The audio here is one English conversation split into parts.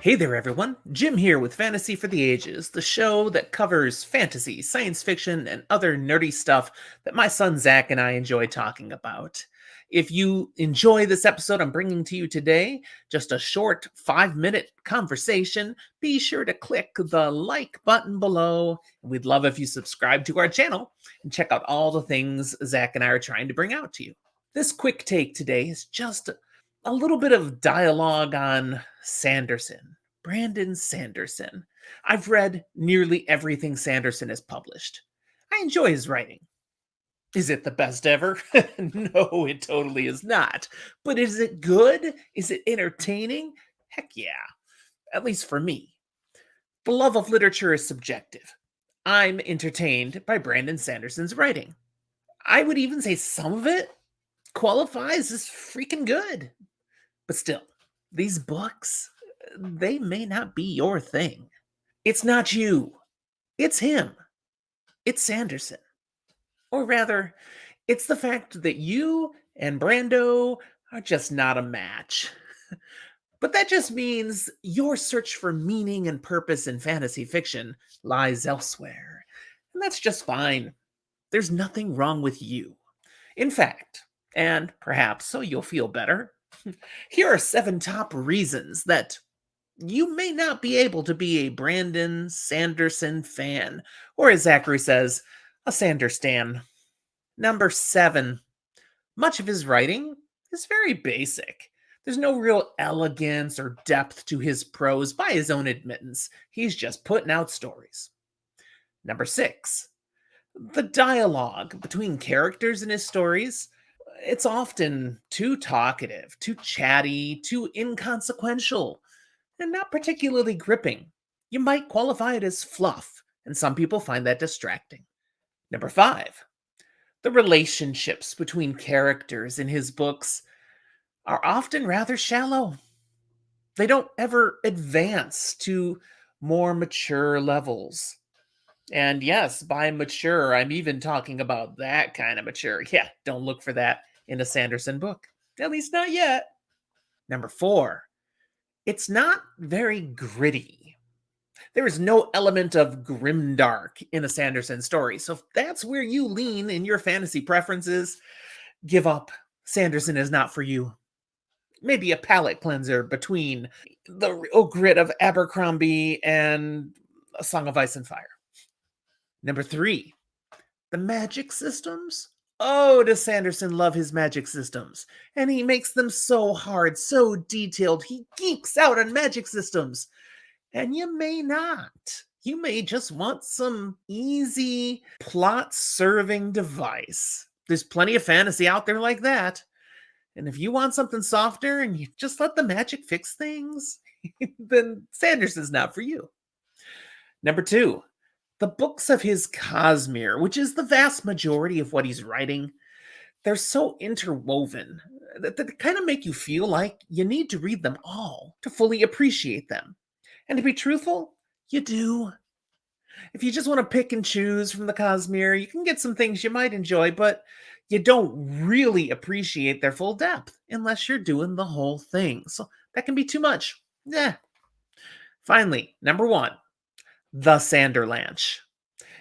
Hey there, everyone. Jim here with Fantasy for the Ages, the show that covers fantasy, science fiction, and other nerdy stuff that my son Zach and I enjoy talking about. If you enjoy this episode I'm bringing to you today, just a short 5-minute conversation, be sure to click the like button below. We'd love if you subscribe to our channel and check out all the things Zach and I are trying to bring out to you. This quick take today is just a little bit of dialogue on Sanderson, Brandon Sanderson. I've read nearly everything Sanderson has published. I enjoy his writing. Is it the best ever? No, it totally is not. But is it good? Is it entertaining? Heck yeah, at least for me. The love of literature is subjective. I'm entertained by Brandon Sanderson's writing. I would even say some of it qualifies as freaking good. But still, these books, they may not be your thing. It's not you. It's him. It's Sanderson. Or rather, it's the fact that you and Brando are just not a match. But that just means your search for meaning and purpose in fantasy fiction lies elsewhere. And that's just fine. There's nothing wrong with you. In fact, and perhaps so you'll feel better, here are 7 top reasons that you may not be able to be a Brandon Sanderson fan, or as Zachary says, a Sanderstan. Number 7. Much of his writing is very basic. There's no real elegance or depth to his prose by his own admittance. He's just putting out stories. Number 6. The dialogue between characters in his stories, it's often too talkative, too chatty, too inconsequential, and not particularly gripping. You might qualify it as fluff, and some people find that distracting. Number 5. The relationships between characters in his books are often rather shallow. They don't ever advance to more mature levels. And yes, by mature, I'm even talking about that kind of mature. Yeah, don't look for that in a Sanderson book. At least not yet. Number 4. It's not very gritty. There is no element of grimdark in a Sanderson story. So if that's where you lean in your fantasy preferences, give up. Sanderson is not for you. Maybe a palate cleanser between the real grit of Abercrombie and A Song of Ice and Fire. Number 3. The magic systems? Oh, does Sanderson love his magic systems? And he makes them so hard, so detailed. He geeks out on magic systems. And you may not. You may just want some easy plot-serving device. There's plenty of fantasy out there like that. And if you want something softer and you just let the magic fix things, then Sanderson's not for you. Number 2. The books of his Cosmere, which is the vast majority of what he's writing, they're so interwoven that they kind of make you feel like you need to read them all to fully appreciate them. And to be truthful, you do. If you just want to pick and choose from the Cosmere, you can get some things you might enjoy, but you don't really appreciate their full depth unless you're doing the whole thing. So that can be too much. Yeah. Finally, number 1. The Sanderlanche.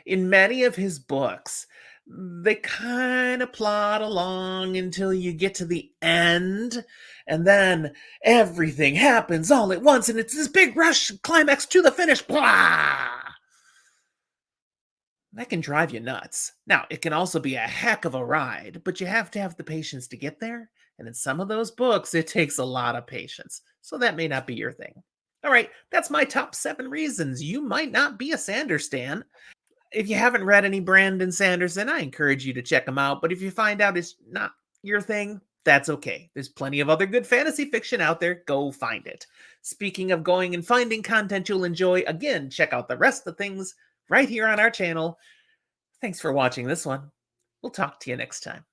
In many of his books, they kind of plot along until you get to the end, and then everything happens all at once, and it's this big rush climax to the finish. Blah! That can drive you nuts. Now, it can also be a heck of a ride, but you have to have the patience to get there, and in some of those books, it takes a lot of patience, so that may not be your thing. All right, that's my top 7 reasons you might not be a Sanderstan. If you haven't read any Brandon Sanderson, I encourage you to check him out. But if you find out it's not your thing, that's okay. There's plenty of other good fantasy fiction out there. Go find it. Speaking of going and finding content you'll enjoy, again, check out the rest of the things right here on our channel. Thanks for watching this one. We'll talk to you next time.